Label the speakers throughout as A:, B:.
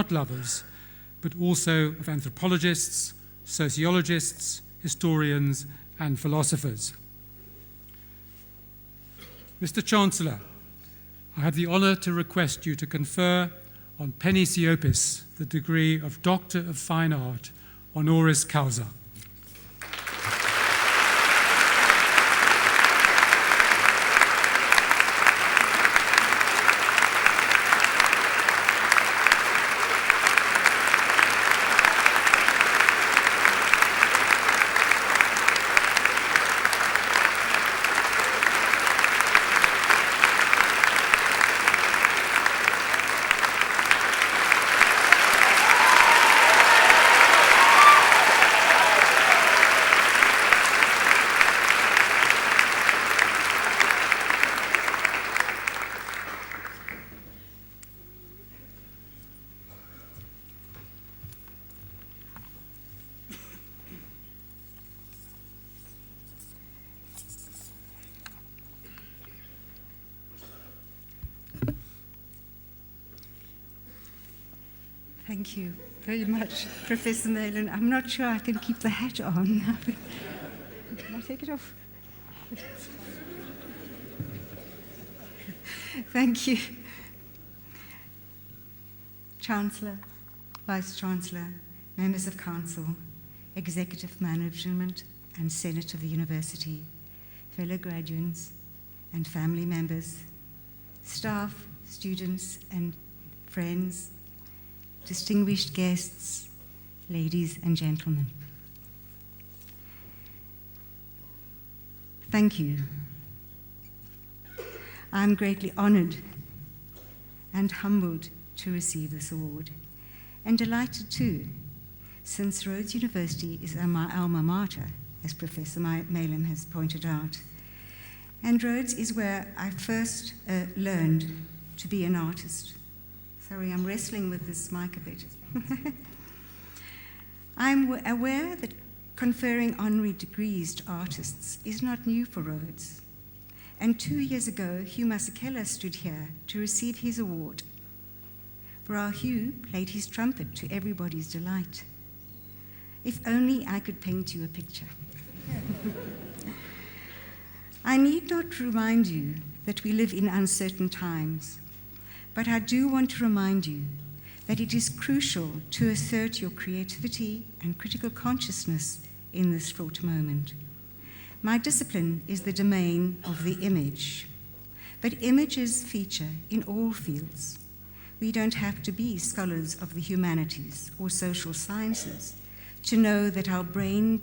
A: art lovers, but also of anthropologists, sociologists, historians, and philosophers. Mr. Chancellor, I have the honour to request you to confer on Penny Siopis the degree of Doctor of Fine Art, honoris causa.
B: Thank you very much, Professor Malin. I'm not sure I can keep the hat on. Can I take it off? Thank you. Chancellor, Vice-Chancellor, members of Council, Executive Management and Senate of the University, fellow graduates and family members, staff, students and friends, distinguished guests, ladies and gentlemen. Thank you. I'm greatly honored and humbled to receive this award, and delighted too, since Rhodes University is my alma mater, as Professor Malin has pointed out. And Rhodes is where I first learned to be an artist. Sorry, I'm wrestling with this mic a bit. I'm aware that conferring honorary degrees to artists is not new for Rhodes. And 2 years ago, Hugh Masekela stood here to receive his award. Bra Hugh played his trumpet to everybody's delight. If only I could paint you a picture. I need not remind you that we live in uncertain times, but I do want to remind you that it is crucial to assert your creativity and critical consciousness in this fraught moment. My discipline is the domain of the image, but images feature in all fields. We don't have to be scholars of the humanities or social sciences to know that our brain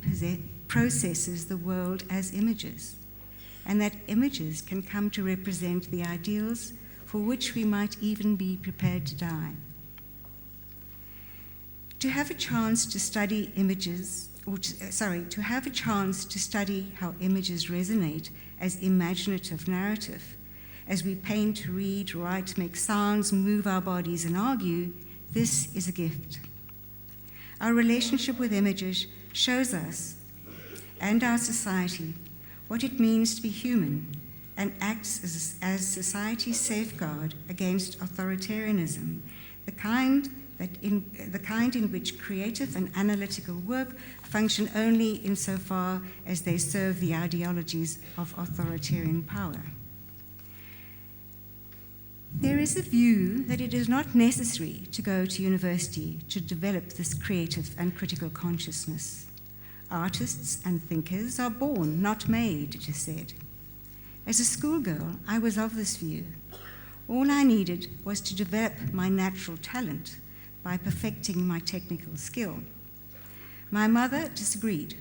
B: processes the world as images, and that images can come to represent the ideals for which we might even be prepared to die. To have a chance to study images, to have a chance to study how images resonate as imaginative narrative, as we paint, read, write, make sounds, move our bodies, and argue, this is a gift. Our relationship with images shows us and our society what it means to be human, and acts as society's safeguard against authoritarianism, the kind in which creative and analytical work function only insofar as they serve the ideologies of authoritarian power. There is a view that it is not necessary to go to university to develop this creative and critical consciousness. Artists and thinkers are born, not made, it is said. As a schoolgirl, I was of this view. All I needed was to develop my natural talent by perfecting my technical skill. My mother disagreed.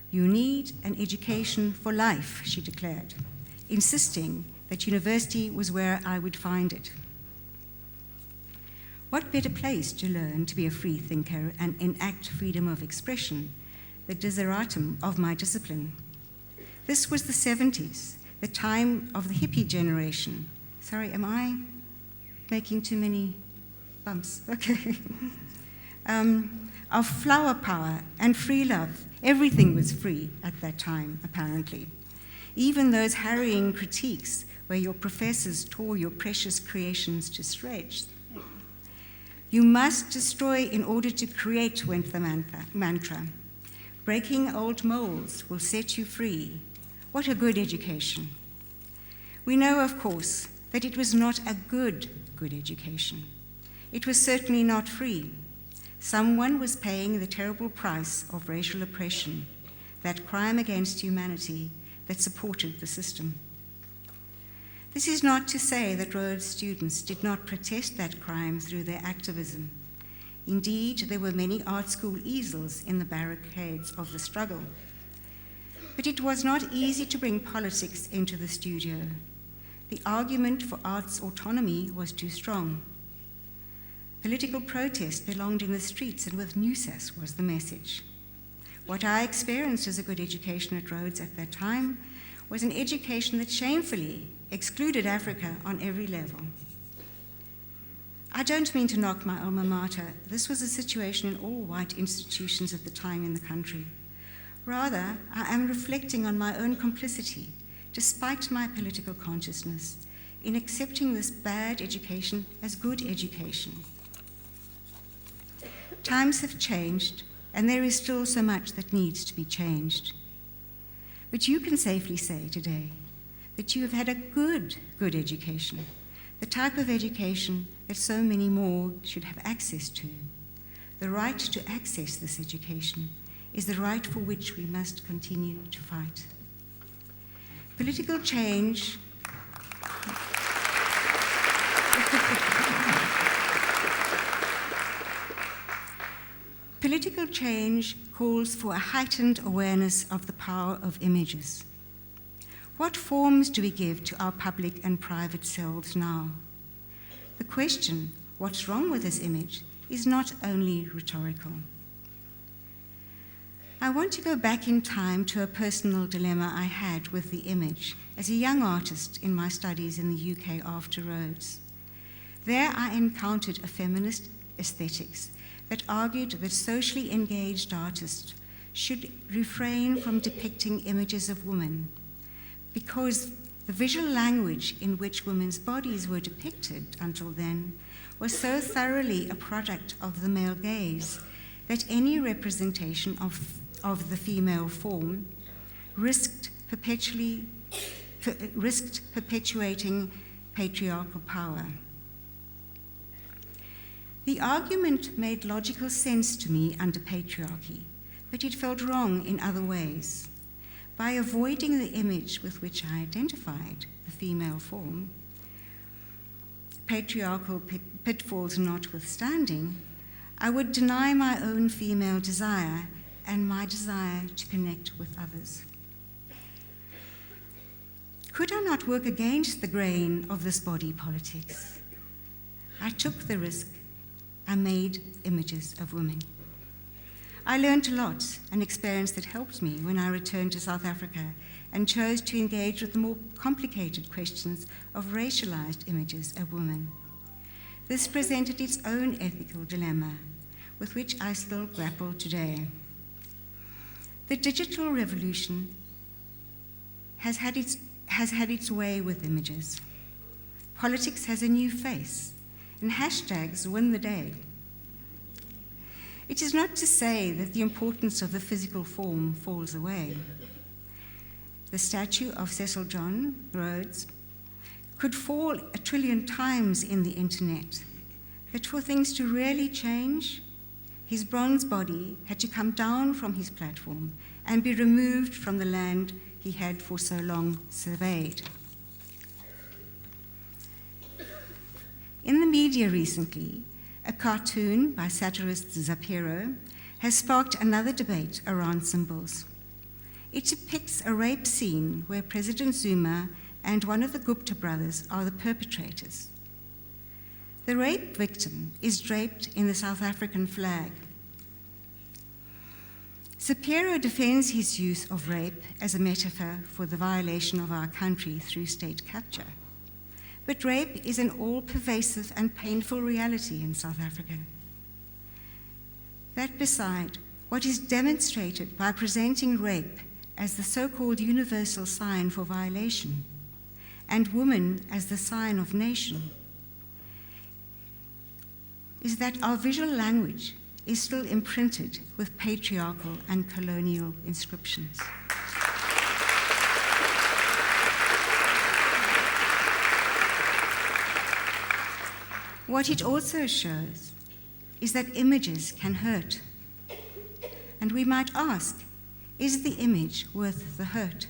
B: You need an education for life, she declared, insisting that university was where I would find it. What better place to learn to be a free thinker and enact freedom of expression, the desideratum of my discipline? This was the 70s, the time of the hippie generation. Sorry, am I making too many bumps? Okay. Of flower power and free love. Everything was free at that time, apparently. Even those harrying critiques where your professors tore your precious creations to shreds. You must destroy in order to create, went the mantra. Breaking old molds will set you free. What a good education. We know, of course, that it was not a good education. It was certainly not free. Someone was paying the terrible price of racial oppression, that crime against humanity that supported the system. This is not to say that Rhodes students did not protest that crime through their activism. Indeed, there were many art school easels in the barricades of the struggle. But it was not easy to bring politics into the studio. The argument for arts autonomy was too strong. Political protest belonged in the streets and with Newsas was the message. What I experienced as a good education at Rhodes at that time was an education that shamefully excluded Africa on every level. I don't mean to knock my alma mater. This was a situation in all white institutions at the time in the country. Rather, I am reflecting on my own complicity, despite my political consciousness, in accepting this bad education as good education. Times have changed, and there is still so much that needs to be changed. But you can safely say today that you have had a good education, the type of education that so many more should have access to. The right to access this education is the right for which we must continue to fight. Political change Political change calls for a heightened awareness of the power of images. What forms do we give to our public and private selves now? The question, what's wrong with this image, is not only rhetorical. I want to go back in time to a personal dilemma I had with the image as a young artist in my studies in the UK after Rhodes. There I encountered a feminist aesthetics that argued that socially engaged artists should refrain from depicting images of women because the visual language in which women's bodies were depicted until then was so thoroughly a product of the male gaze that any representation of the female form risked perpetuating patriarchal power. The argument made logical sense to me under patriarchy, but it felt wrong in other ways. By avoiding the image with which I identified, the female form, patriarchal pitfalls notwithstanding, I would deny my own female desire and my desire to connect with others. Could I not work against the grain of this body politics? I took the risk. I made images of women. I learned a lot, an experience that helped me when I returned to South Africa and chose to engage with the more complicated questions of racialized images of women. This presented its own ethical dilemma, with which I still grapple today. The digital revolution has had its way with images. Politics has a new face, and hashtags win the day. It is not to say that the importance of the physical form falls away. The statue of Cecil John Rhodes could fall 1 trillion times in the internet, but for things to really change, his bronze body had to come down from his platform and be removed from the land he had for so long surveyed. In the media recently, a cartoon by satirist Zapiro has sparked another debate around symbols. It depicts a rape scene where President Zuma and one of the Gupta brothers are the perpetrators. The rape victim is draped in the South African flag. Zapiro defends his use of rape as a metaphor for the violation of our country through state capture. But rape is an all-pervasive and painful reality in South Africa. That beside, what is demonstrated by presenting rape as the so-called universal sign for violation, and woman as the sign of nation, is that our visual language is still imprinted with patriarchal and colonial inscriptions. What it also shows is that images can hurt. And we might ask, is the image worth the hurt?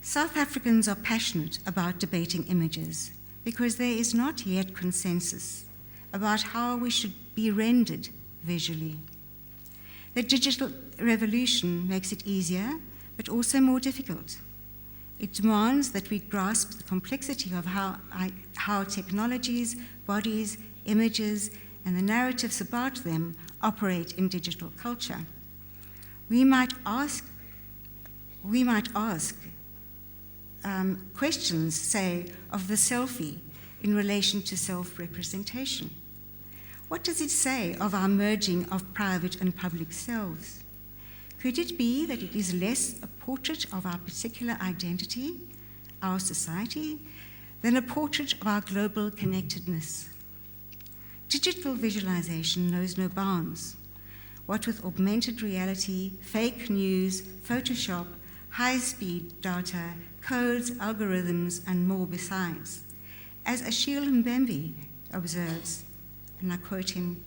B: South Africans are passionate about debating images because there is not yet consensus about how we should be rendered visually. The digital revolution makes it easier, but also more difficult. It demands that we grasp the complexity of how technologies, bodies, images, and the narratives about them operate in digital culture. We might ask questions, say, of the selfie in relation to self-representation. What does it say of our merging of private and public selves? Could it be that it is less a portrait of our particular identity, our society, than a portrait of our global connectedness? Digital visualization knows no bounds. What with augmented reality, fake news, Photoshop, high-speed data, codes, algorithms, and more besides. As Achille Mbembe observes, and I quote him,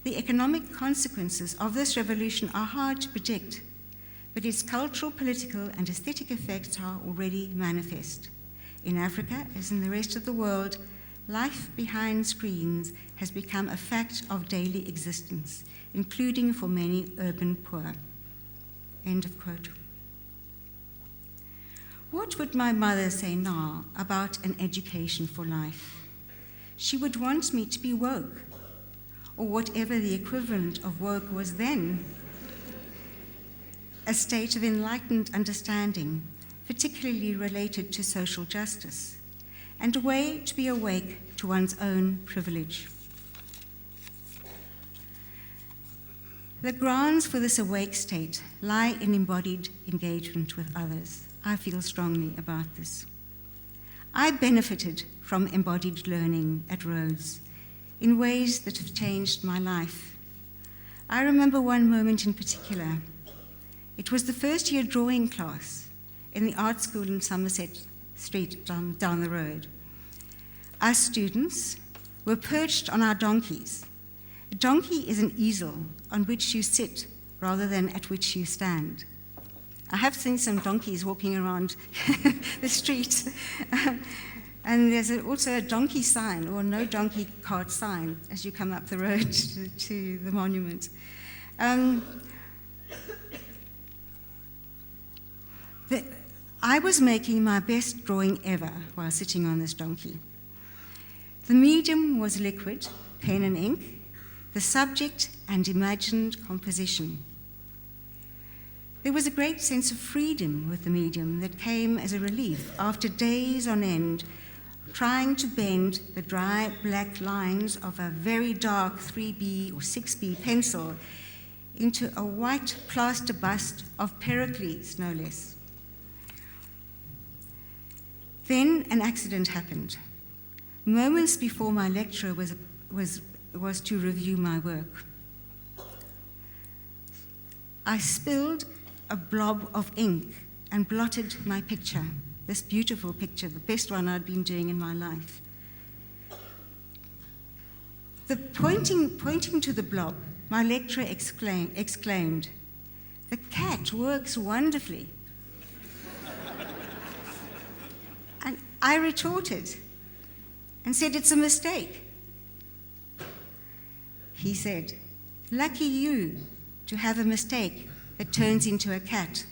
B: "The economic consequences of this revolution are hard to predict, but its cultural, political, and aesthetic effects are already manifest. In Africa, as in the rest of the world, life behind screens has become a fact of daily existence, including for many urban poor." End of quote. What would my mother say now about an education for life? She would want me to be woke, or whatever the equivalent of woke was then, a state of enlightened understanding, particularly related to social justice, and a way to be awake to one's own privilege. The grounds for this awake state lie in embodied engagement with others. I feel strongly about this. I benefited from embodied learning at Rhodes in ways that have changed my life. I remember one moment in particular. It was the first year drawing class in the art school in Somerset Street down the road. Our students were perched on our donkeys. A donkey is an easel on which you sit rather than at which you stand. I have seen some donkeys walking around the street. And there's also a donkey sign, or no donkey cart sign, as you come up the road to the monument. I was making my best drawing ever while sitting on this donkey. The medium was liquid, pen and ink, the subject and imagined composition. There was a great sense of freedom with the medium that came as a relief after days on end trying to bend the dry black lines of a very dark 3B or 6B pencil into a white plaster bust of Pericles, no less. Then an accident happened. Moments before my lecture was to review my work. I spilled a blob of ink and blotted my picture, this beautiful picture, the best one I'd been doing in my life. Pointing to the blob, my lecturer exclaimed, "The cat works wonderfully." And I retorted and said, "It's a mistake." He said, "Lucky you to have a mistake that turns into a cat."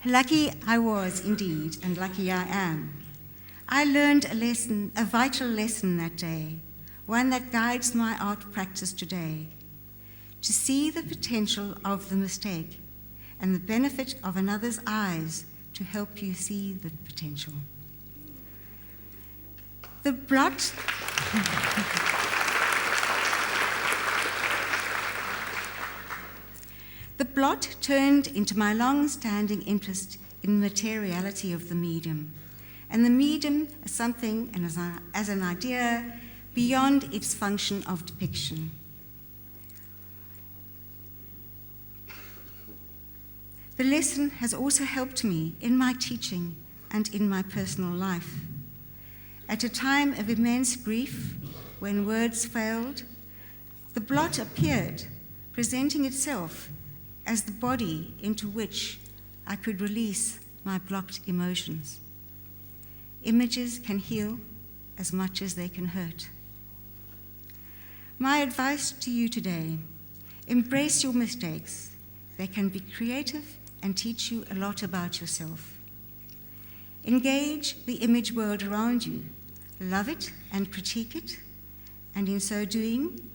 B: Lucky I was indeed, and lucky I am. I learned a vital lesson that day, one that guides my art practice today. To see the potential of the mistake and the benefit of another's eyes to help you see the potential. The blot turned into my long-standing interest in the materiality of the medium and the medium as something and as an idea beyond its function of depiction. The lesson has also helped me in my teaching and in my personal life. At a time of immense grief, when words failed, the blot appeared, presenting itself as the body into which I could release my blocked emotions. Images can heal as much as they can hurt. My advice to you today, embrace your mistakes. They can be creative and teach you a lot about yourself. Engage the image world around you, love it and critique it, and in so doing,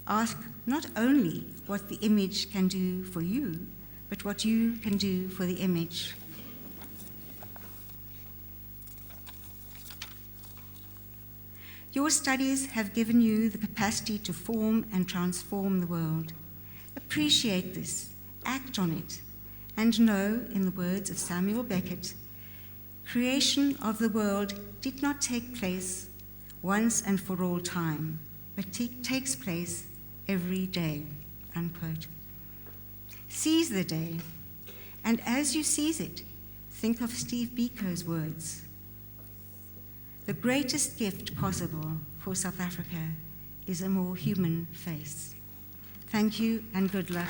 B: ask not only what the image can do for you, but what you can do for the image. Your studies have given you the capacity to form and transform the world. Appreciate this, act on it, and know, in the words of Samuel Beckett, creation of the world did not take place once and for all time, but takes place every day, unquote. Seize the day, and as you seize it, think of Steve Biko's words. The greatest gift possible for South Africa is a more human face. Thank you and good luck.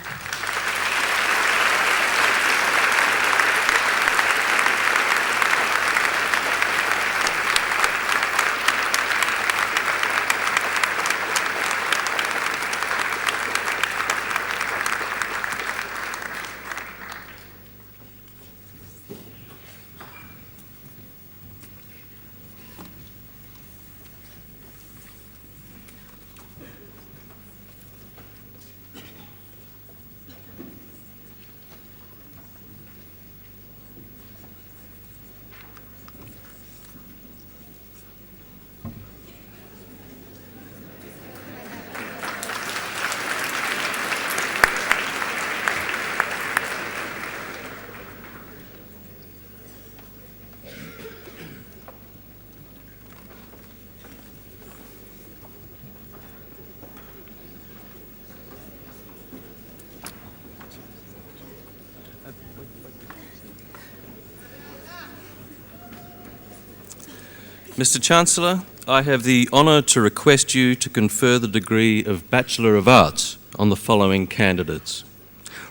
C: Mr. Chancellor, I have the honour to request you to confer the degree of Bachelor of Arts on the following candidates.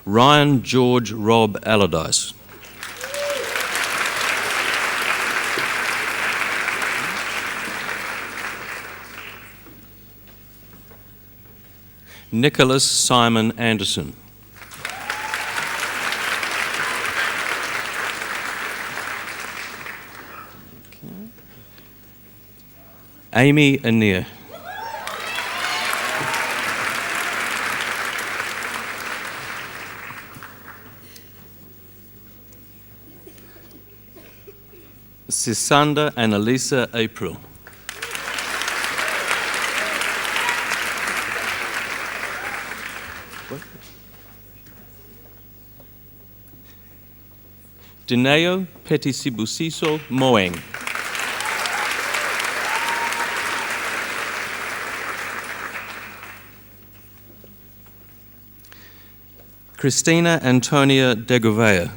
C: Ryan George Rob Allardyce. Nicholas Simon Anderson. Amy Anir. Sisanda Annalisa April. Dineo Petisibusiso Moeng. Christina Antonia de Gouveia.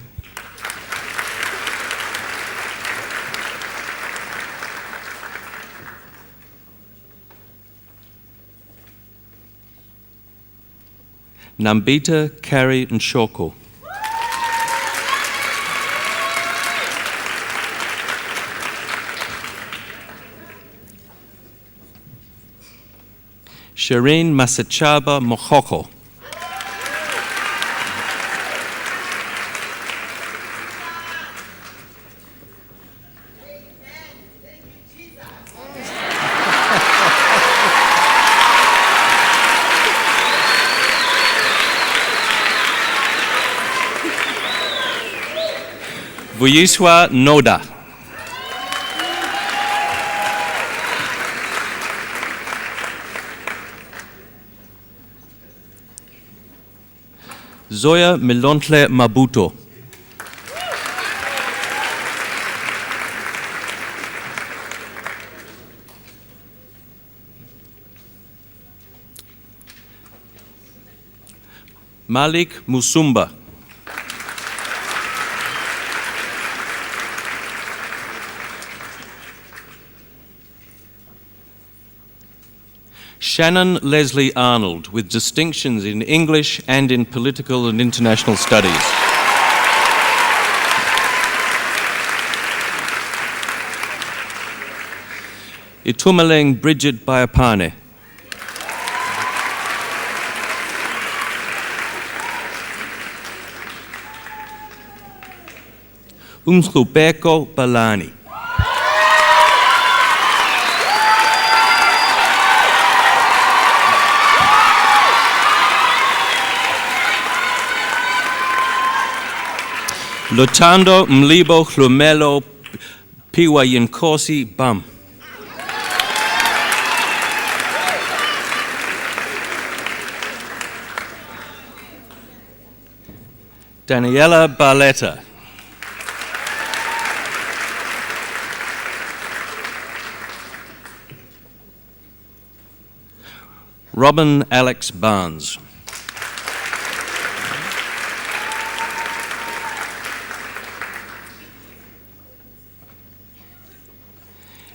C: Nambita Carrie Nshoko. Shireen Masachaba Mokhoko. Vuyiswa Noda. Zoya Milontle Mabuto. Malik Musumba. Shannon Leslie Arnold, with distinctions in English and in Political and International Studies. Itumeleng Bridget Bayapane. Umhlupeko Balani. Lutando Mlibo Hlumelo Piwayenkosi Bam. Daniela Barletta. Robin Alex Barnes.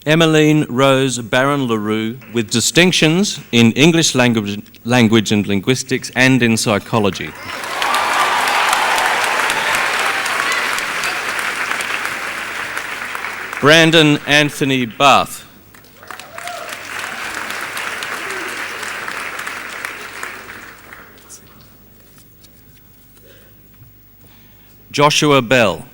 C: Emmeline Rose Baron LaRue, with distinctions in English language and linguistics and in psychology. Brandon Anthony Barth. Joshua Bell.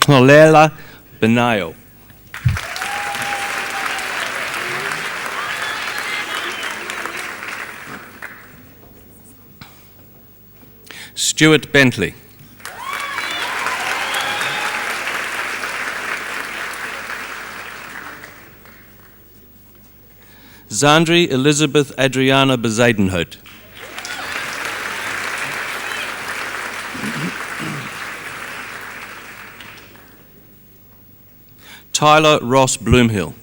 C: Holela Benayo. Stuart Bentley. Zandri Elizabeth Adriana Bezaidenhout. Tyler Ross Bloomhill.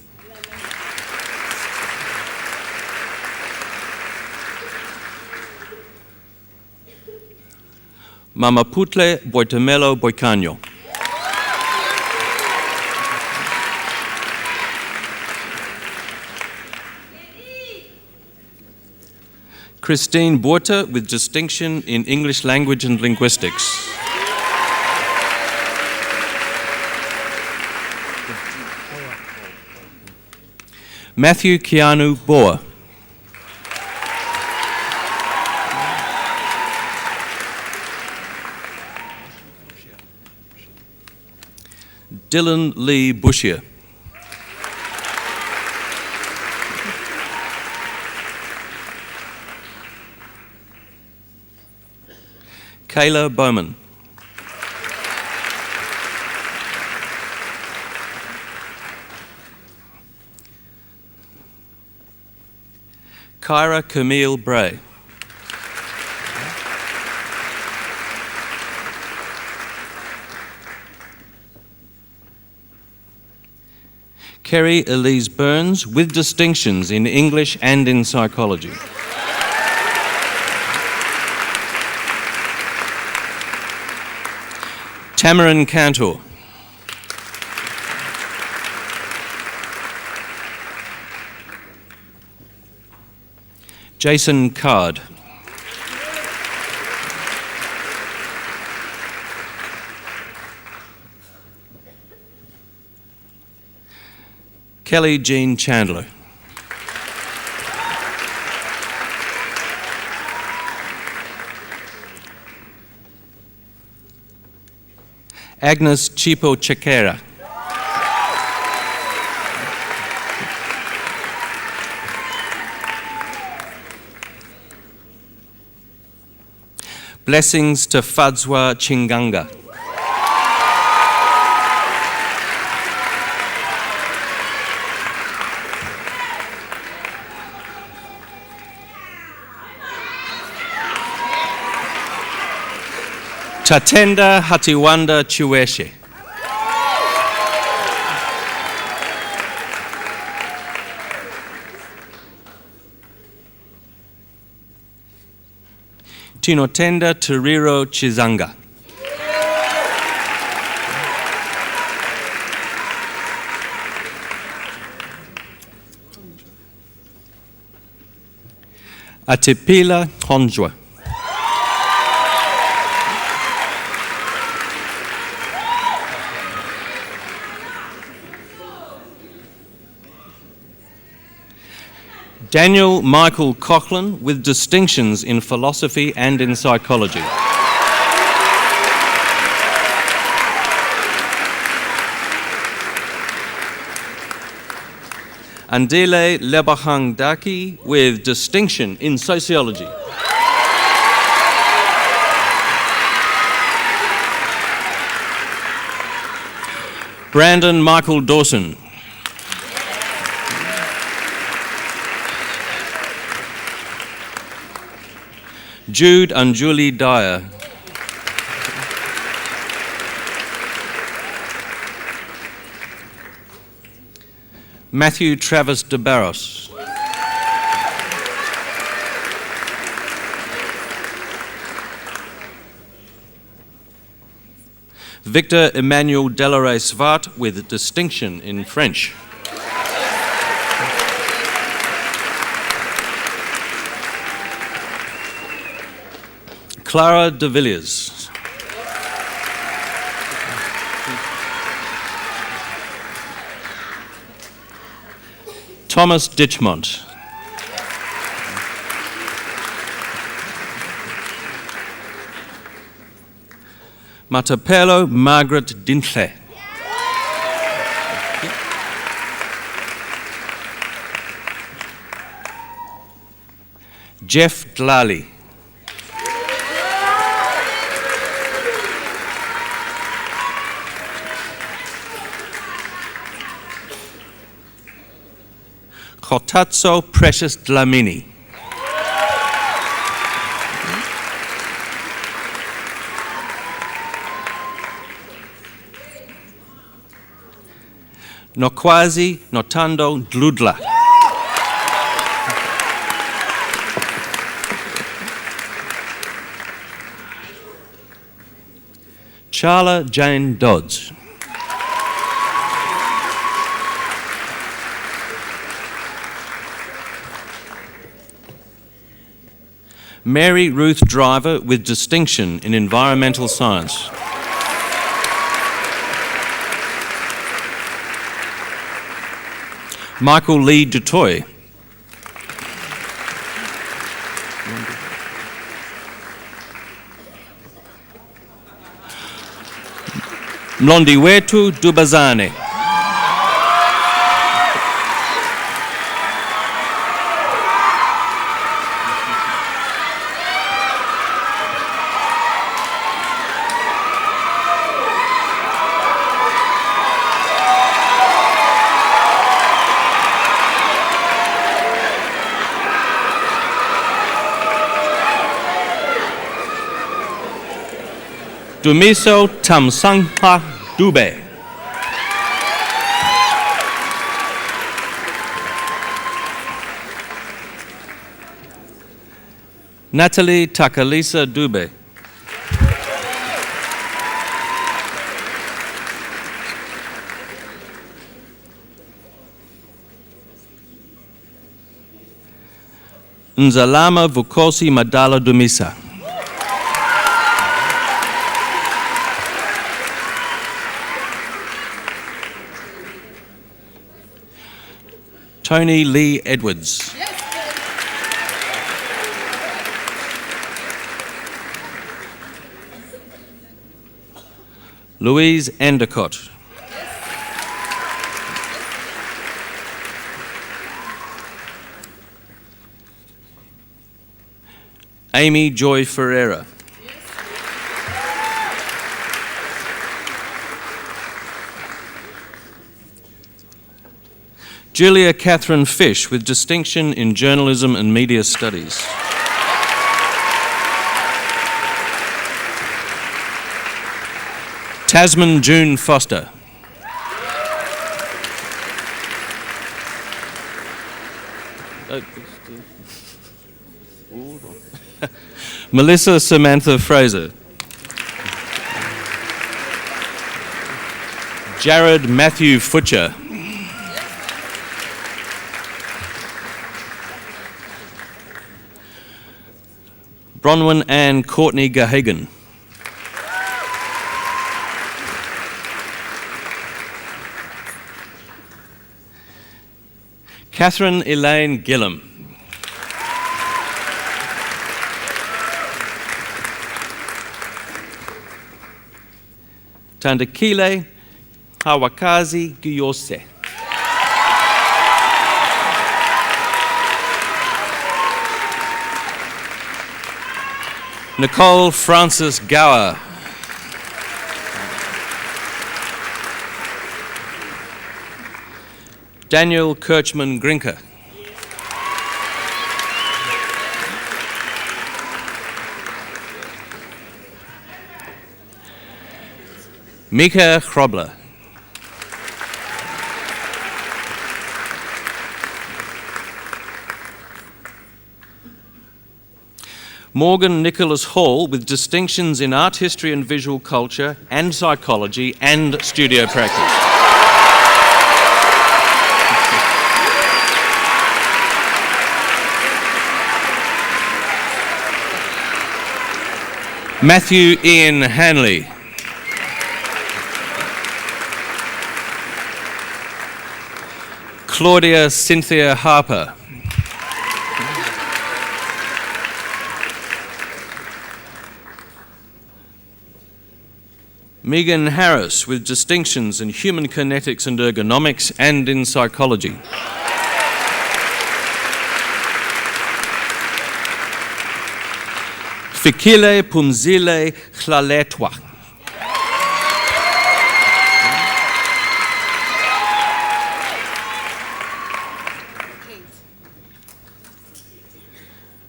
C: Mamaputle Boitemelo Boicanyo. Christine Borta, with distinction in English language and linguistics. Matthew Keanu Boer. Dylan Lee Bushier. Kayla Bowman. Kyra Camille Bray. Kerry Elise Burns, with distinctions in English and in psychology. Tamarin Cantor. Jason Card. Kelly Jean Chandler. Agnes Chipo Chekera. Blessings to Fadzwa Chinganga. Tatenda Hatiwanda Chiweshe. Tinotenda Teriro Chizanga. Atipila Honjwa. Daniel Michael Coughlin with distinctions in philosophy and in psychology. Andile Lebahang Daki with distinction in sociology. Brandon Michael Dawson. Jude Anjuli Dyer. Matthew Travis de Barros. Victor Emmanuel Delaray Svart with distinction in French. Clara de Villiers. Thomas Ditchmont. Matapelo Margaret Dintle. Jeff Dlali. Kotatso Precious Dlamini. Nokwazi Notando Dludla. Charla Jane Dodds. Mary Ruth Driver with distinction in environmental science. Michael Lee Dutoy. Mlondiwetu Dubazane. Dumiso Tamsangpa Dube. Natalie Takalisa Dube. Nzalama Vukosi Madala Dumisa. Tony Lee Edwards. Louise Endicott. Amy Joy Ferreira. Julia Catherine Fish with distinction in journalism and media studies. Tasman June Foster. Melissa Samantha Fraser. Jared Matthew Futcher. Bronwyn Ann Courtney Gahagan. Catherine Elaine Gillam. Tandakile Hawakazi Guyose. Nicole Francis Gower. Daniel Kirchman Grinker. Mika Chrobler. Morgan Nicholas Hall with distinctions in art history and visual culture and psychology and studio practice. Matthew Ian Hanley. Claudia Cynthia Harper. Megan Harris with distinctions in human kinetics and ergonomics and in psychology. Fikile Pumzile Hlaletwa.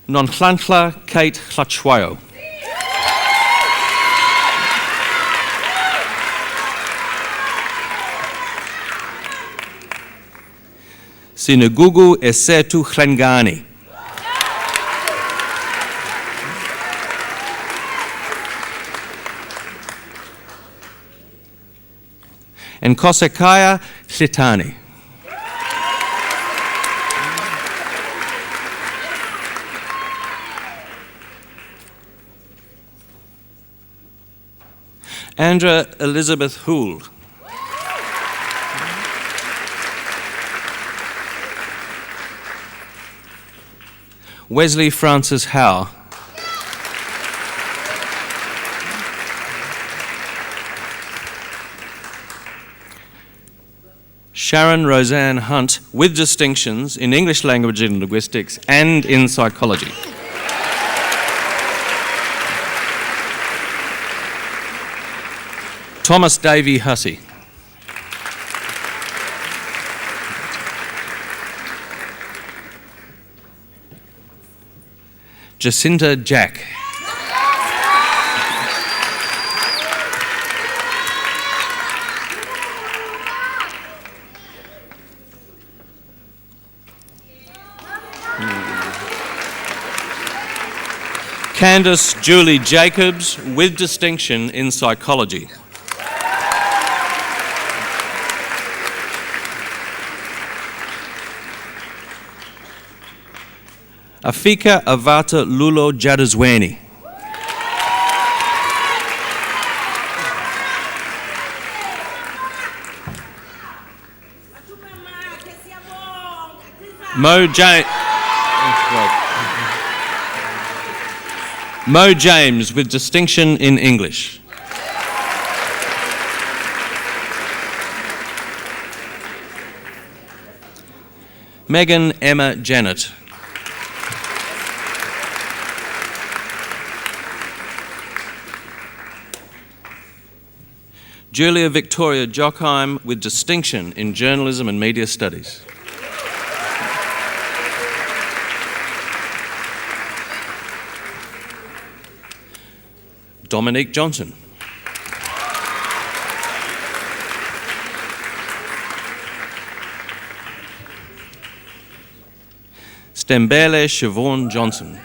C: Nonhlantla Kate Hlachwayo. Sinagugu Esetu Hlengani. And Kosekaya Hlitani. Andra Elizabeth Houle. Wesley Francis Howe. Sharon Roseanne Hunt with distinctions in English language and linguistics and in psychology. Thomas Davey Hussey. Jacinta Jack. Candace Julie Jacobs with distinction in psychology. Afika Avata Lulo Jadazwani. Mo James with distinction in English. Megan Emma Janet. Julia Victoria Jockheim with distinction in journalism and media studies. Dominique Johnson. Stembele Siobhan Johnson.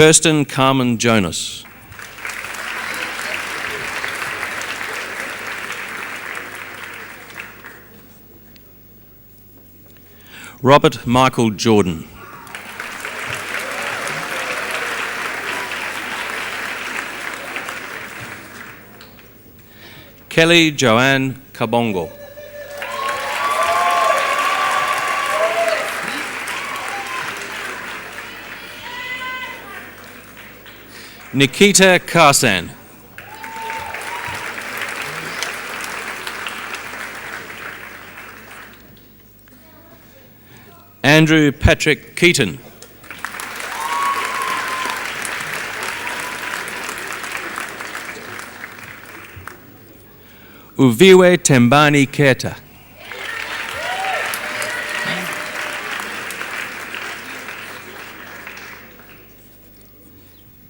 C: Kirsten Carmen Jonas. Robert Michael Jordan. Kelly Joanne Kabongo. Nikita Karsan. Andrew Patrick Keaton. Uviwe Tembani Keta.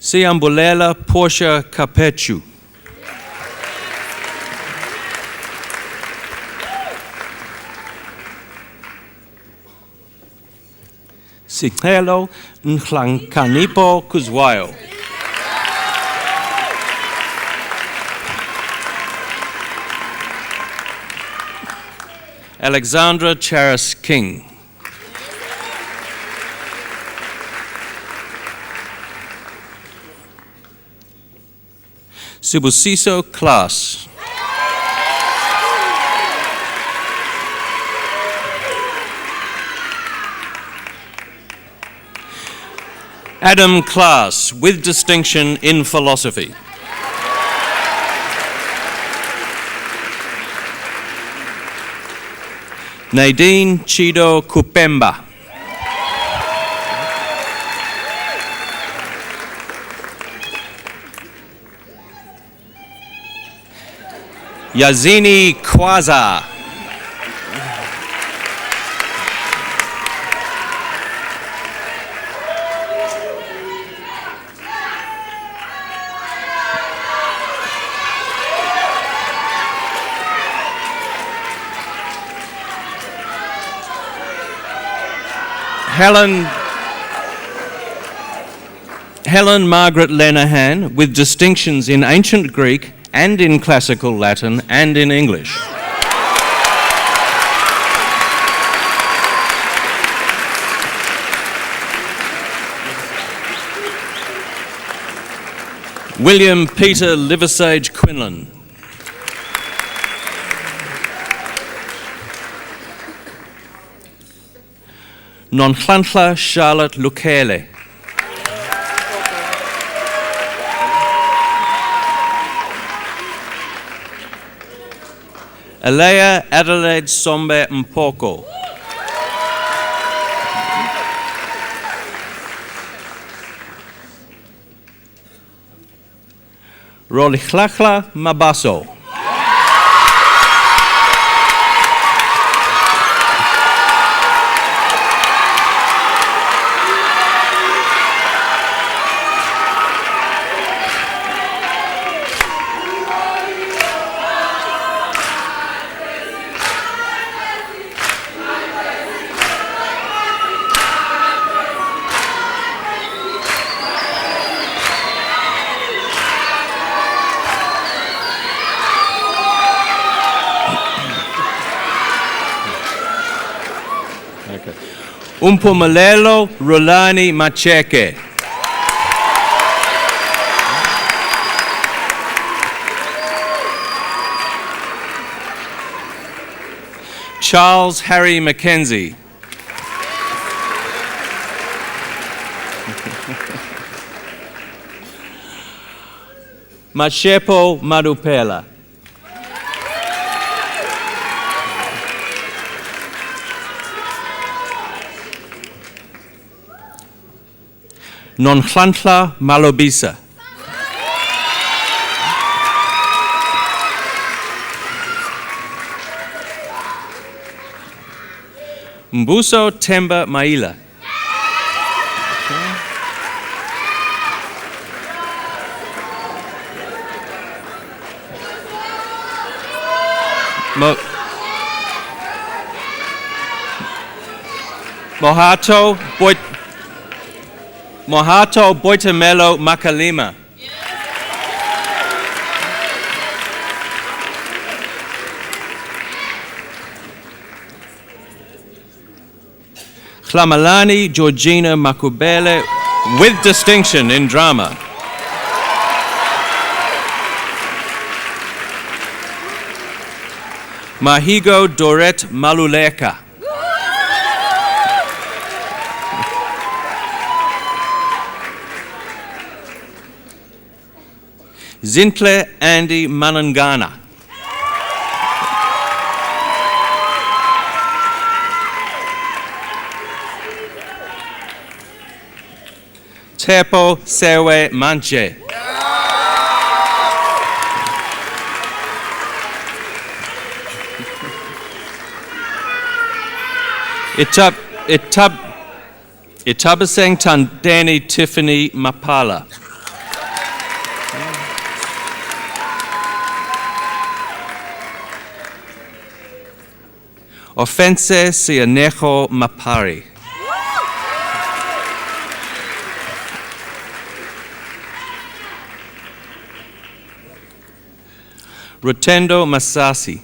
C: Siambulela Portia Capechu. Sikelo Nkhlankanipo Kuzwayo. Alexandra Charis King. Sibusiso Klaas. Adam Klaas, with distinction in philosophy. Nadine Chido Kupemba. Yazini Kwaza. Helen Margaret Lenehan, with distinctions in ancient Greek and in classical Latin and in English. William Peter Liversage Quinlan. Nonhlantla Charlotte Lukele. Alea Adelaide Sombe Mpoko. Rolichlachla Mabaso. Umpumelelo Rolani Macheke. Charles Harry Mackenzie. Machepo Madupela. Nonhlantla Malobisa. Mbuso Temba Maila. Mohato Boitamelo Makalima. Klamalani Georgina Makubele with distinction in drama. Mahigo Doret Maluleka. Zintle Andy Manangana. Tepo Sewe Manche. Itabaseng Tandeni Tiffany Mapala. Offense Sianejo Mapari. Rotendo Masasi.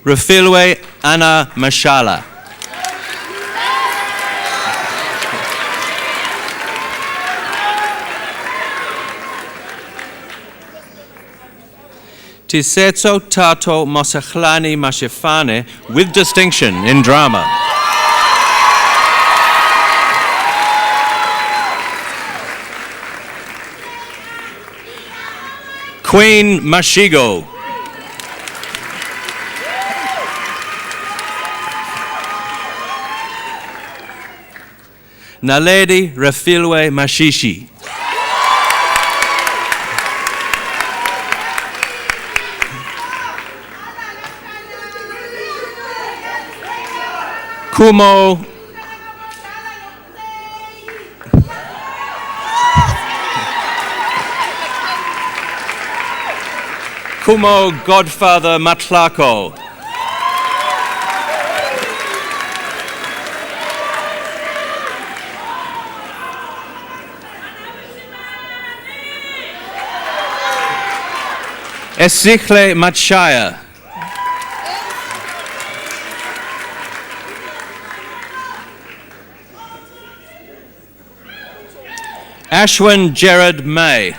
C: Rafilwe Anna Mashala. Tisetso Tato Mosachlani Mashifane with distinction in drama. Queen Mashigo. Naledi Rafilwe Mashishi. Kumo Godfather Matlako. Esichle Matshaya. Ashwin Jared May.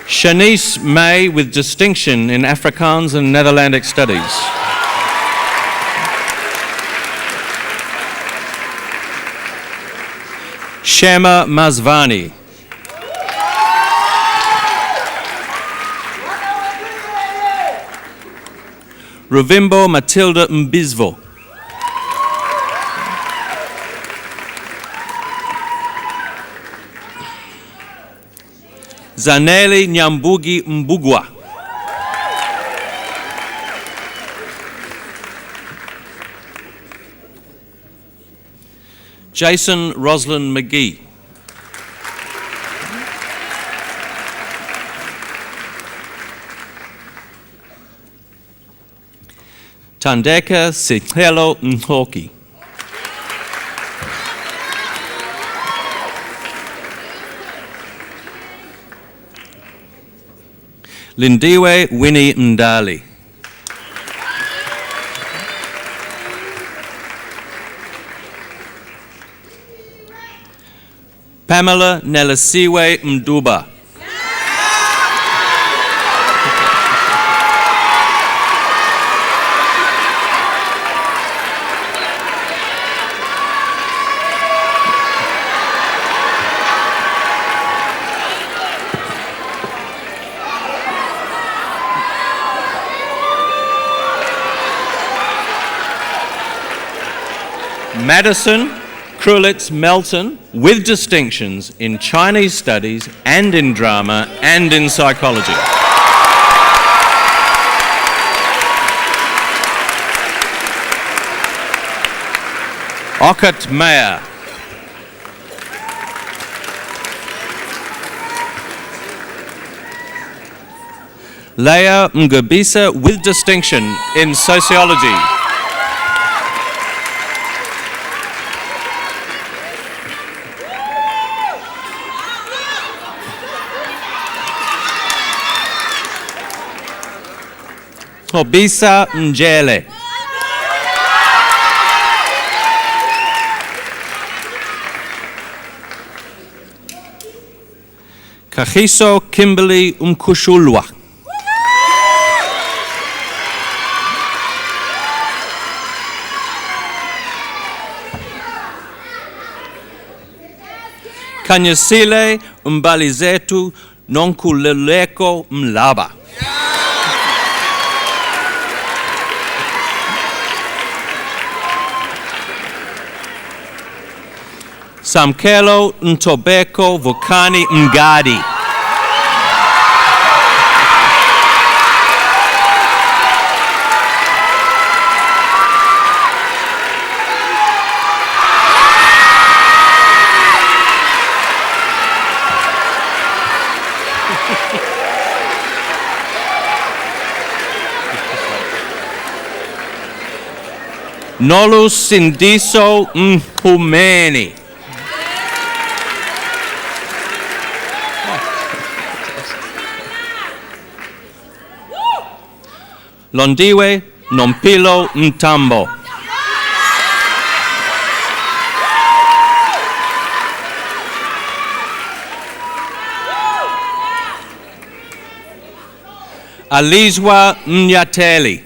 C: Shanice May with distinction in Afrikaans and Netherlandic Studies. Shema Mazvani. Ruvimbo Matilda Mbizvo. Zaneli Nyambugi Mbugwa. Jason Roslyn McGee. Tandeka Sikelo Nhoki. Lindiwe Winnie Mdali. Pamela Nelasiwe Mduba. Madison Krulitz Melton with distinctions in Chinese studies and in drama and in psychology. Okat Mayer. Leah Mgabisa with distinction in sociology. Hobisa Njele. Kagiso Kimberly Umkushulwa. Kanyasile Umbalizetu Nonkuleleko Mlaba. Samkelo Ntobeko Vokani Mgadi. Nolu Sindiso Mhumeni. Londiwe Nompilo Mtambo. Alizwa Mnyateli.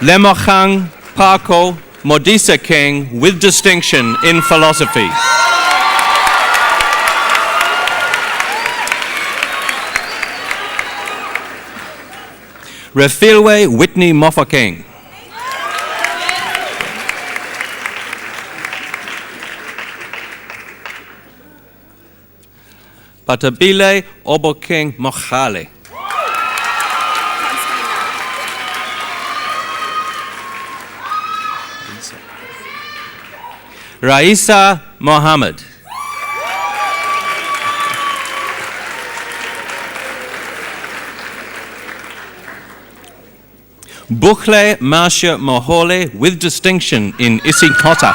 C: Lemokhang Parko Modisa King with distinction in philosophy. Refilwe Whitney Mofokeng. Patabile Obokeng Mokhale. Raisa Mohammed. Bukhle Masha Mohole with distinction in Isinkota.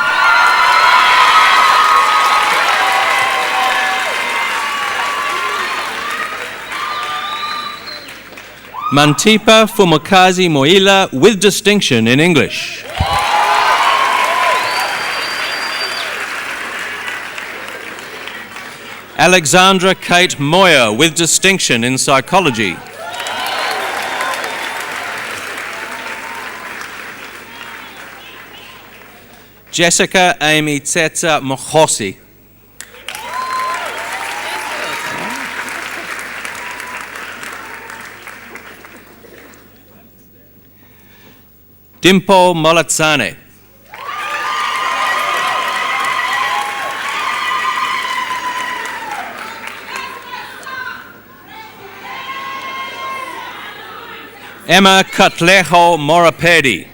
C: Mantipa Fumukazi Moila with distinction in English. Alexandra Kate Moyer with distinction in psychology. Jessica Amy Tsetsa Mokhosi. Dimpo Molatsane. Emma Katleho Morapedi.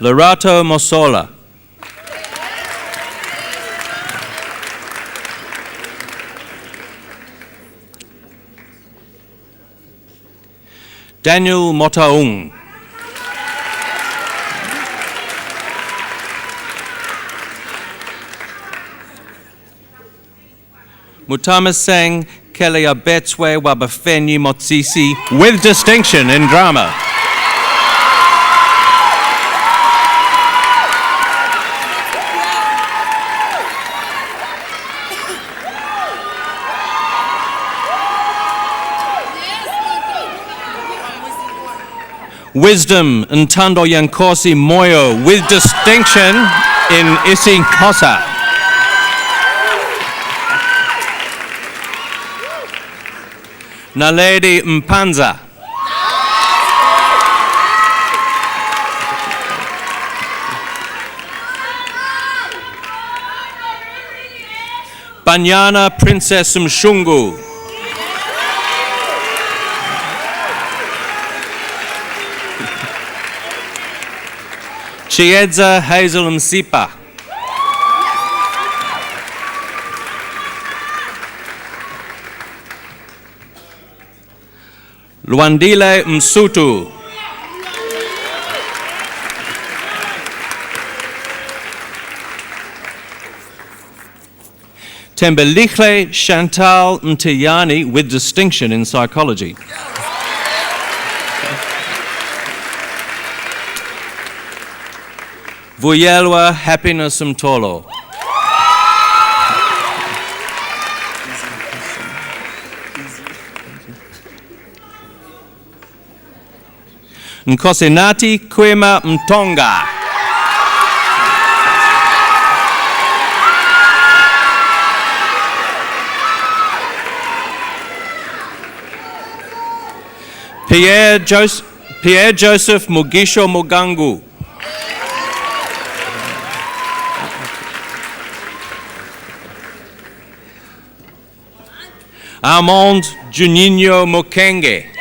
C: Lorato Mosola. Daniel Motaung. Mutamaseng Kelia Betswe Wabafenyi Motsisi with distinction in drama. Wisdom Ntando Yankosi Moyo with distinction in Isinkota. Naledi Mpanza. Banyana Princess Mshungu. Chiedza Hazel Msipa. Luandile Msutu. Tembelichle Chantal Ntiyani with distinction in psychology. Vuyelwa Happiness Mtolo. Nkosinati Kwema Mtonga. Pierre Joseph Mugisho Mugangu. Armand Juninho Mokenge.